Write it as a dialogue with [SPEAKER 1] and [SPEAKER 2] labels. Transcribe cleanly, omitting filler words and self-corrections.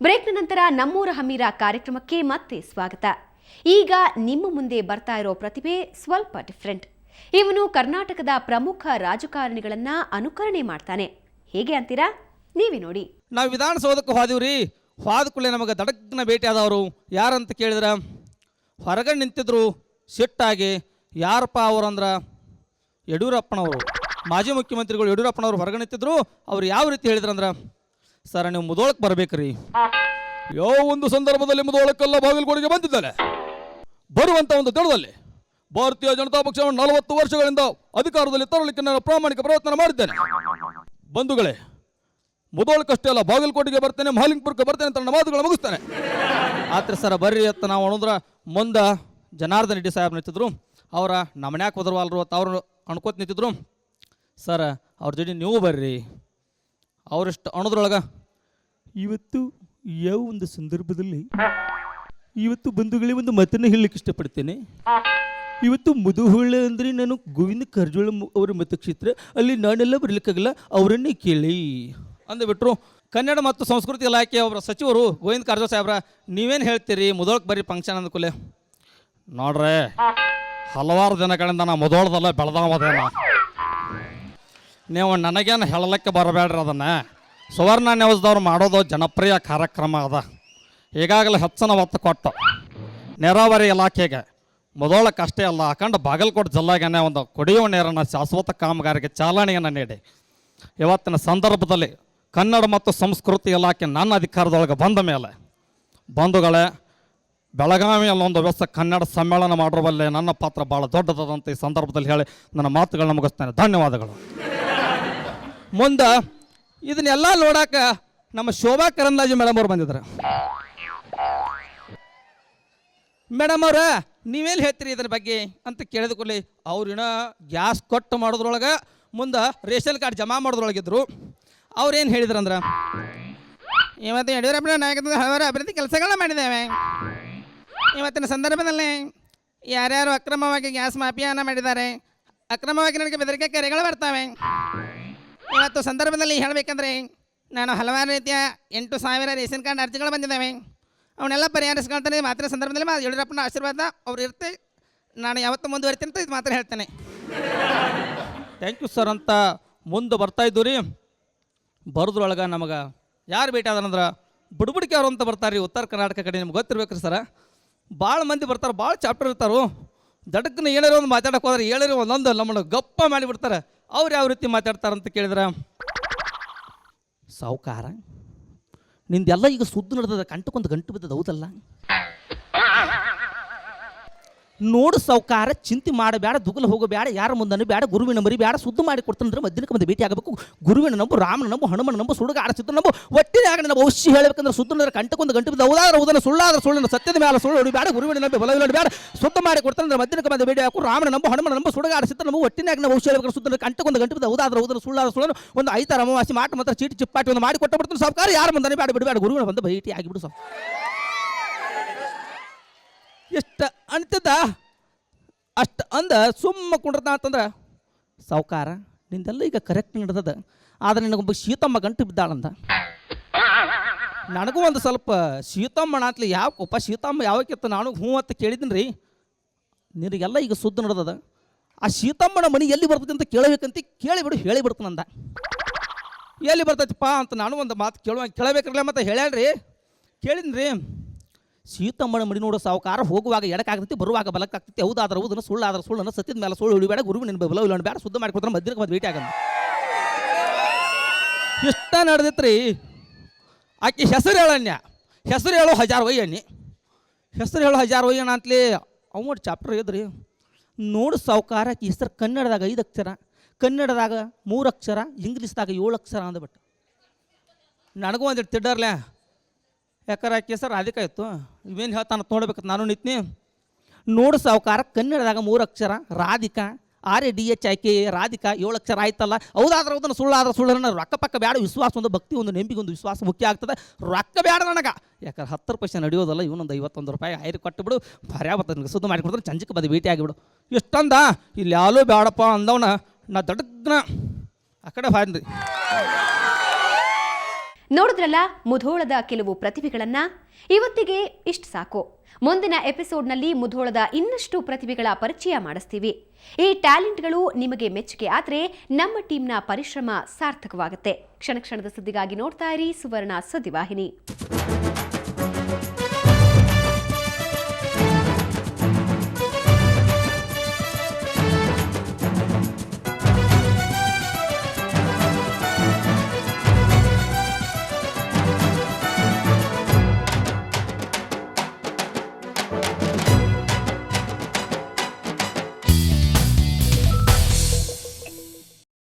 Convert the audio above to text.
[SPEAKER 1] ಬ್ರೇಕ್ನ ನಂತರ ನಮ್ಮೂರ ಹಮ್ಮೀರ ಕಾರ್ಯಕ್ರಮಕ್ಕೆ ಮತ್ತೆ ಸ್ವಾಗತ. ಈಗ ನಿಮ್ಮ ಮುಂದೆ ಬರ್ತಾ ಇರೋ ಪ್ರತಿಭೆ ಸ್ವಲ್ಪ ಡಿಫ್ರೆಂಟ್. ಇವನು ಕರ್ನಾಟಕದ ಪ್ರಮುಖ ರಾಜಕಾರಣಿಗಳನ್ನ ಅನುಕರಣೆ ಮಾಡ್ತಾನೆ. ಹೇಗೆ ಅಂತೀರಾ? ನೀವೇ ನೋಡಿ.
[SPEAKER 2] ನಾವು ವಿಧಾನಸೌಧಕ್ಕೆ ಹೋದಿವ್ರಿ. ಹೋದ ಕೂಡಲೇ ನಮಗೆ ದಡಗ್ನ ಭೇಟಿ ಆದವರು ಯಾರಂತ ಕೇಳಿದ್ರೆ, ಹೊರಗಡೆ ನಿಂತಿದ್ರು ಸಿಟ್ಟಾಗಿ. ಯಾರಪ್ಪ ಅವರಂದ್ರೆ ಯಡಿಯೂರಪ್ಪನವರು, ಮಾಜಿ ಮುಖ್ಯಮಂತ್ರಿಗಳು ಯಡಿಯೂರಪ್ಪನವರು ಹೊರಗಡೆ ನಿಂತಿದ್ರು. ಅವ್ರು ಯಾವ ರೀತಿ ಹೇಳಿದ್ರಂದ್ರೆ, ಸರ್ ನೀವು ಮುದೋಳಕ್ಕೆ ಬರ್ಬೇಕ್ರಿ. ಯಾವ ಒಂದು ಸಂದರ್ಭದಲ್ಲಿ ಮುದೋಳಕ್ಕೆಲ್ಲ ಬಾಗಲಕೋಟೆಗೆ ಬಂದಿದ್ದಾನೆ. ಬರುವಂಥ ಒಂದು ದಿನದಲ್ಲಿ ಭಾರತೀಯ ಜನತಾ ಪಕ್ಷವನ್ನು 40 ವರ್ಷಗಳಿಂದ ಅಧಿಕಾರದಲ್ಲಿ ತರಲಿಕ್ಕೆ ನಾನು ಪ್ರಾಮಾಣಿಕ ಪ್ರಯತ್ನ ಮಾಡಿದ್ದೇನೆ. ಬಂಧುಗಳೇ, ಮುದೋಳಕ್ಕಷ್ಟೇ ಅಲ್ಲ, ಬಾಗಲಕೋಟೆಗೆ ಬರ್ತೇನೆ, ಮಹಾಲಿಂಗಪುರಕ್ಕೆ ಬರ್ತೇನೆ ಅಂತ ನನ್ನ ಮಾತುಗಳು ಮುಗಿಸ್ತಾನೆ. ಆದ್ರೆ ಸರ ಬರ್ರಿ ಅಂತ ನಾವು ಅನ್ನೋದ್ರ ಮುಂದೆ ಜನಾರ್ದನ್ ರೆಡ್ಡಿ ಸಾಹೇಬ್ ನಿಂತಿದ್ರು. ಅವರ ನಮ್ಮನ್ಯಾಕೆ ಹೋದ್ರವಲ್ರು ಅಂತ ಅವ್ರು ಅನ್ಕೋತ ನಿಂತಿದ್ರು. ಸರ್ ಅವ್ರ ಜೊತೆ ನೀವು ಬರ್ರಿ. ಅವರಿಷ್ಟು ಅನ್ನೋದ್ರೊಳಗೆ, ಇವತ್ತು ಯಾವ ಒಂದು ಸಂದರ್ಭದಲ್ಲಿ ಇವತ್ತು ಬಂಧುಗಳಿಗೆ ಒಂದು ಮಾತನ್ನು ಹೇಳಲಿಕ್ಕೆ ಇಷ್ಟಪಡ್ತೇನೆ. ಇವತ್ತು ಮುದುಹೊಳ್ಳ ಅಂದರೆ ನಾನು ಗೋವಿಂದ ಕಾರಜೋಳ ಅವರ ಮತಕ್ಷೇತ್ರ, ಅಲ್ಲಿ ನಾನೆಲ್ಲ ಬರಲಿಕ್ಕಾಗಲ್ಲ, ಅವರನ್ನೇ ಕೇಳಿ ಅಂದುಬಿಟ್ರು. ಕನ್ನಡ ಮತ್ತು ಸಂಸ್ಕೃತಿ ಇಲಾಖೆ ಅವರ ಸಚಿವರು ಗೋವಿಂದ ಕಾರಜೋಳ ಸಾಹೇಬ್ರ, ನೀವೇನು ಹೇಳ್ತೀರಿ ಮುದೋಳಕ್ಕೆ ಬರ್ರಿ ಫಂಕ್ಷನ್ ಅಂದ್ಕೂಲೆ. ನೋಡ್ರೆ, ಹಲವಾರು ದಿನಗಳಿಂದ ನಾ ಮುದೋಳದಲ್ಲ ಬೆಳೆದವದೇನ, ನೀವು ನನಗೇನು ಹೇಳಲಿಕ್ಕೆ ಬರಬೇಡ್ರಿ. ಅದನ್ನು ಸುವರ್ಣ ನ್ಯೂಸ್ದವ್ರು ಮಾಡೋದು ಜನಪ್ರಿಯ ಕಾರ್ಯಕ್ರಮ ಅದ. ಈಗಾಗಲೇ ಹೆಚ್ಚಿನ ಒತ್ತು ಕೊಟ್ಟು ನೀರಾವರಿ ಇಲಾಖೆಗೆ ಮುದೋಳಕ್ಕಷ್ಟೇ ಅಲ್ಲ, ಅಖಂಡ ಬಾಗಲಕೋಟೆ ಜಿಲ್ಲೆಗೇ ಒಂದು ಕುಡಿಯುವ ನೀರನ್ನು ಶಾಶ್ವತ ಕಾಮಗಾರಿಗೆ ಚಾಲನೆಯನ್ನು ನೀಡಿ ಇವತ್ತಿನ ಸಂದರ್ಭದಲ್ಲಿ ಕನ್ನಡ ಮತ್ತು ಸಂಸ್ಕೃತಿ ಇಲಾಖೆ ನನ್ನ ಅಧಿಕಾರದೊಳಗೆ ಬಂದ ಮೇಲೆ, ಬಂಧುಗಳೇ, ಬೆಳಗಾವಿಯಲ್ಲಿ ಒಂದು ವ್ಯವಸ್ಥೆ ಕನ್ನಡ ಸಮ್ಮೇಳನ ಮಾಡಿರುವಲ್ಲೇ ನನ್ನ ಪಾತ್ರ ಭಾಳ ದೊಡ್ಡದಂತ ಈ ಸಂದರ್ಭದಲ್ಲಿ ಹೇಳಿ ನನ್ನ ಮಾತುಗಳನ್ನ ಮುಗಿಸ್ತೇನೆ. ಧನ್ಯವಾದಗಳು. ಮುಂದೆ ಇದನ್ನೆಲ್ಲ ನೋಡಾಕ ನಮ್ಮ ಶೋಭಾ ಕರಂದ್ಲಾಜೆ ಮೇಡಮ್ ಅವ್ರು ಬಂದಿದ್ದಾರೆ. ಮೇಡಮ್ ಅವ್ರ, ನೀವೇನು ಹೇಳ್ತೀರಿ ಇದ್ರ ಬಗ್ಗೆ ಅಂತ ಕೇಳಿದ ಕೂಡಲೇ ಅವ್ರಿನ ಗ್ಯಾಸ್ ಕೊಟ್ಟು ಮಾಡೋದ್ರೊಳಗೆ ಮುಂದೆ ರೇಷನ್ ಕಾರ್ಡ್ ಜಮಾ ಮಾಡೋದ್ರೊಳಗಿದ್ರು. ಅವ್ರೇನು ಹೇಳಿದ್ರಂದ್ರೆ, ಇವತ್ತು ಯಡಿಯೂರಪ್ಪನ ನಾಯಕತ್ವದ ಹಲವಾರು ಅಭಿವೃದ್ಧಿ ಕೆಲಸಗಳನ್ನ ಮಾಡಿದ್ದೇವೆ. ಇವತ್ತಿನ ಸಂದರ್ಭದಲ್ಲಿ ಯಾರ್ಯಾರು ಅಕ್ರಮವಾಗಿ ಗ್ಯಾಸ್ ಮಾಫಿಯಾನ ಮಾಡಿದ್ದಾರೆ, ಅಕ್ರಮವಾಗಿ ನನಗೆ ಬೆದರಿಕೆ ಕರೆಗಳು ಬರ್ತವೆ. ಇವತ್ತು ಸಂದರ್ಭದಲ್ಲಿ ಹೇಳಬೇಕಂದ್ರೆ, ನಾನು ಹಲವಾರು ರೀತಿಯ 8,000 ರೇಷನ್ ಕಾರ್ಡ್ ಅರ್ಜಿಗಳು ಬಂದಿದ್ದಾವೆ. ಅವನ್ನೆಲ್ಲ ಪರಿಹರಿಸ್ಕೊಳ್ತಾನೆ. ಮಾತ್ರ ಸಂದರ್ಭದಲ್ಲಿ ಯಡಿಯೂರಪ್ಪನ ಆಶೀರ್ವಾದ ಅವ್ರು ಇರುತ್ತೆ. ನಾನು ಯಾವತ್ತೂ ಮುಂದುವರಿತೀನಿ ಅಂತ ಇದು ಮಾತ್ರ ಹೇಳ್ತೇನೆ. ಥ್ಯಾಂಕ್ ಯು ಸರ್ ಅಂತ ಮುಂದೆ ಬರ್ತಾಯಿದ್ದು ರೀ. ಬರೋದ್ರೊಳಗೆ ನಮಗೆ ಯಾರು ಭೇಟಿ ಆದ್ರಂದ್ರೆ ಬುಡ್ಬುಡಿಕೆ ಅವರು ಅಂತ ಬರ್ತಾರೆ ರೀ, ಉತ್ತರ ಕರ್ನಾಟಕ ಕಡೆ. ನಿಮ್ಗೆ ಗೊತ್ತಿರ್ಬೇಕ್ರಿ ಸರ, ಭಾಳ ಮಂದಿ ಬರ್ತಾರೆ, ಭಾಳ ಚಾಪ್ಟರ್ ಇರ್ತಾರೋ. ದಡಕ್ಕನ ಏನಾರು ಒಂದು ಮಾತಾಡೋಕೆ ಹೋದ್ರೆ ಹೇಳಿರೋ ಒಂದೊಂದು ನಮ್ಮನ್ನು ಗಪ್ಪ ಮಾಡಿಬಿಡ್ತಾರೆ. ಅವ್ರು ಯಾವ ರೀತಿ ಮಾತಾಡ್ತಾರಂತ ಕೇಳಿದ್ರೆ, ಸಾವುಕಾರ ನಿಂದೆಲ್ಲ ಈಗ ಸುದ್ದು ನಡೆದದ, ಕಂಟಕ್ಕೊಂದು ಗಂಟು ಬಿದ್ದದ, ಹೌದಲ್ಲ? ನೋಡು ಸಾವುಕಾರ, ಚಿಂತೆ ಮಾಡಬೇಡ, ದುಗಲು ಹೋಗಬೇಡ, ಯಾರ ಮುಂದನ್ನು ಬೇಡ, ಗುರುವಿನ ಮರಿ ಬೇಡ, ಸುದ್ದು ಮಾಡಿ ಕೊಡ್ತಾನಂದ್ರೆ ಮಧ್ಯಕ್ಕೆ ಬಂದು ಭೇಟಿ ಆಗಬೇಕು. ಗುರುವಿನ ನಂಬು, ರಾಮನ ನಂಬು, ಹನುಮನ ನಂಬು, ಸುಡುಗ ಆಡಸಿದ್ದು ನಂಬು, ಒಟ್ಟಿನಾಗ ನಮ್ಮ ಅವಶ್ಯ ಹೇಳಬೇಕಂದ್ರೆ ಸುದ್ದು ನಡೆದ್ರೆ ಕಂಟಕ್ಕೊಂದು ಗಂಟು ಬಿದ್ದು, ಹೌದಾದ್ರೆ ಹೌದನ್ನು, ಸುಳ್ಳಾದ್ರೆ ಸುಳ್ಳು, ಸತ್ಯದ ಮೇಲೆ ಸುಳ್ಳು ಹೊಡಿಬೇಡ, ಗುರುವಿನ ನಂಬಿ ಬಲವಿಲ್ಲ ಬೇಡ, ಸುದ್ದು ಮಾಡಿ ಕೊಡ್ತಾನಂದ್ರೆ ಮಧ್ಯಕ್ಕೆ ಬಂದು ಭೇಟಿ ಹಾಕು. ರಾಮನ ನಂಬು, ಹನುಮನ ನಂಬು, ಸುಡುಗ ಆಡಸಿದ್ದು ನಂಬು, ಒಟ್ಟಿನಾಗ ನಾವು ಅವಶ್ಯ ಹೇಳಬೇಕು. ಸುದ್ದು ಕಂಟಕ್ಕೊಂದು ಗಂಟು ಬಿದ್ದು, ಹೌದಾದ್ರೆ ಹೌದನ್ನು, ಸುಳ್ಳಾದ್ರೆ ಸುಳ್ಳು, ಒಂದು 5 ಅಮಾವಾಸ್ಯೆ ಮಾಟ ಮಾತ್ರ ಚೀಟಿ ಚಿಪ್ಪಾಟಿ ಒಂದು ಮಾಡಿ ಕೊಟ್ಟು ಬಿಡ್ತಾನೆ ಸಾವುಕಾರ. ಯಾರ ಮುಂದೆ ಬೇಡ ಬಿಡಬೇಡ, ಗುರುವಿನ ಬಂದು ಭೇಟಿ ಆಗಿಬಿಡು ಸಾವು. ಎಷ್ಟು ಅಂತಿದ್ದ ಅಷ್ಟು ಅಂದ ಸುಮ್ಮ ಕುಂಡ್ರತ ಅಂತಂದ್ರೆ, ಸಾವುಕಾರ ನಿಂದೆಲ್ಲ ಈಗ ಕರೆಕ್ಟ್ ನಡೆದದ, ಆದರೆ ನಿನಗೊಬ್ಬ ಶೀತಮ್ಮ ಗಂಟು ಬಿದ್ದಾಳಂದ. ನನಗೂ ಒಂದು ಸ್ವಲ್ಪ ಶೀತಮ್ಮಣ ಅಂತಲಿ ಯಾವ ಒಪ್ಪ ಶೀತಮ್ಮ ಯಾವಕ್ಕಿತ್ತು, ನಾನು ಹ್ಞೂ ಅಂತ ಕೇಳಿದ್ದೀನಿ ರೀ. ನಿನಗೆಲ್ಲ ಈಗ ಸುದ್ದು ನಡೆದದ, ಆ ಶೀತಮ್ಮನ ಮನೆ ಎಲ್ಲಿ ಬರ್ತದೆ ಅಂತ ಕೇಳಬೇಕಂತ ಕೇಳಿಬಿಡು, ಹೇಳಿಬಿಡ್ತಾನಂದ. ಎಲ್ಲಿ ಬರ್ತೈತಿಪ್ಪ ಅಂತ ನಾನು ಒಂದು ಮಾತು ಕೇಳಬೇಕ್ರಲ್ಲ, ಮತ್ತು ಹೇಳ್ಯಾಳ್ರಿ. ಕೇಳಿದ್ರಿ, ಸೀತಮ್ಮನ ಮಡಿ ನೋಡೋ ಸಾವುಕಾರ, ಹೋಗುವಾಗ ಎಡಕ್ಕಾಗ್ತೈತಿ, ಬರುವಾಗ ಬಲಕ್ಕಾಗ್ತೈತಿ, ಹೌದಾದ್ರೆ ಹೌದನ್ನು, ಸುಳ್ಳಾದ್ರೆ ಸುಳ್ಳನ್ನು, ಸತ್ಯದ ಮೇಲೆ ಸುಳ್ಳು ಉಳಿಬೇಡ, ಗುರುವಿನ ಬಲ ಇಲ್ಲ ಬೇಡ, ಶುದ್ಧ ಮಾಡಿಕೊಡ್ತಾರೆ, ಮಧ್ಯಕ್ಕೆ ಬಂದು ಭೇಟಿ ಆಗಂತ. ಇಷ್ಟ ನಡೆದೈತ್ರಿ. ಆಕೆ ಹೆಸರು ಹೇಳಣ್ಯ, ಹೆಸರು ಹೇಳೋ 1000 ವಯ್ಯಣ್ಣಿ, ಹೆಸರು ಹೇಳೋ 1000 ವಯ್ಯಣ್ಣ ಅಂತಲೇ ಅವ್ನು ಚಾಪ್ಟರ್ ಇದ್ರಿ. ನೋಡು ಸಾವುಕಾರ, ಆಕೆ ಹೆಸರು ಕನ್ನಡದಾಗ 5 ಅಕ್ಷರ, ಕನ್ನಡದಾಗ 3 ಅಕ್ಷರ, ಇಂಗ್ಲೀಷ್ದಾಗ 7 ಅಕ್ಷರ ಅಂದ್ಬಿಟ್ಟು. ನನಗೂ ಒಂದಿಟ್ಟು ತಿಡ್ಡರ್ಲೆ, ಯಾಕಂದ್ರೆ ಆಕೆ ಹೆಸರು ರಾಧಿಕಾ ಇತ್ತು. ಇವೇನು ಹೇಳ್ತಾನ ನೋಡ್ಬೇಕಂತ ನಾನು ನಿಂತೀನಿ. ನೋಡು ಸಾವುಕಾರ, ಕನ್ನಡದಾಗ 3 ಅಕ್ಷರ ರಾಧಿಕಾ, RADHIK ರಾಧಿಕಾ 7 ಅಕ್ಷರ ಆಯ್ತಲ್ಲ, ಹೌದಾದ್ರೆ ಹೌದನ್ನು, ಸುಳ್ಳಾದ್ರೆ ಸುಳ್ಳನ್ನು, ರೊಕ್ಕ ಪಕ್ಕ ಬೇಡ, ವಿಶ್ವಾಸ ಒಂದು, ಭಕ್ತಿ ಒಂದು, ನೆಂಬಿಗೆ ಒಂದು, ವಿಶ್ವಾಸ ಮುಖ್ಯ ಆಗ್ತದೆ. ರೊಕ್ಕ ಬೇಡ ನನಗೆ, ಯಾಕಂದ್ರೆ 10 ರೂಪಾಯಿ ನಡೆಯೋದಲ್ಲ, ಇವನೊಂದು 51 ರೂಪಾಯಿ ಐರು ಕೊಟ್ಟುಬಿಡು, ಭಾರ್ಯ ಬರ್ತದೆ, ಸುದ್ದು ಮಾಡಿಕೊಡ್ತಾರೆ, ಚಂಚಕ್ಕೆ ಬಂದು ಭೇಟಿ ಆಗಿಬಿಡು. ಇಷ್ಟಂದ ಇಲ್ಲಿ ಯಾಲೂ ಬೇಡಪ್ಪ ಅಂದವನ ನಾ ದಡಗ್ನ ಆ ಕಡೆ ಹಾನ್ರಿ.
[SPEAKER 1] ನೋಡಿದ್ರಲ್ಲ ಮುಧೋಳದ ಕೆಲವು ಪ್ರತಿಭೆಗಳನ್ನ. ಇವತ್ತಿಗೆ ಇಷ್ಟು ಸಾಕು. ಮುಂದಿನ ಎಪಿಸೋಡ್ನಲ್ಲಿ ಮುಧೋಳದ ಇನ್ನಷ್ಟು ಪ್ರತಿಭೆಗಳ ಪರಿಚಯ ಮಾಡಿಸ್ತೀವಿ. ಈ ಟ್ಯಾಲೆಂಟ್ಗಳು ನಿಮಗೆ ಮೆಚ್ಚುಗೆ ಆದ್ರೆ ನಮ್ಮ ಟೀಮ್ನ ಪರಿಶ್ರಮ ಸಾರ್ಥಕವಾಗುತ್ತೆ. ಕ್ಷಣ ಕ್ಷಣದ ಸುದ್ದಿಗಾಗಿ ನೋಡ್ತಾ ಇರಿ ಸುವರ್ಣ ಸುದ್ದಿವಾಹಿನಿ.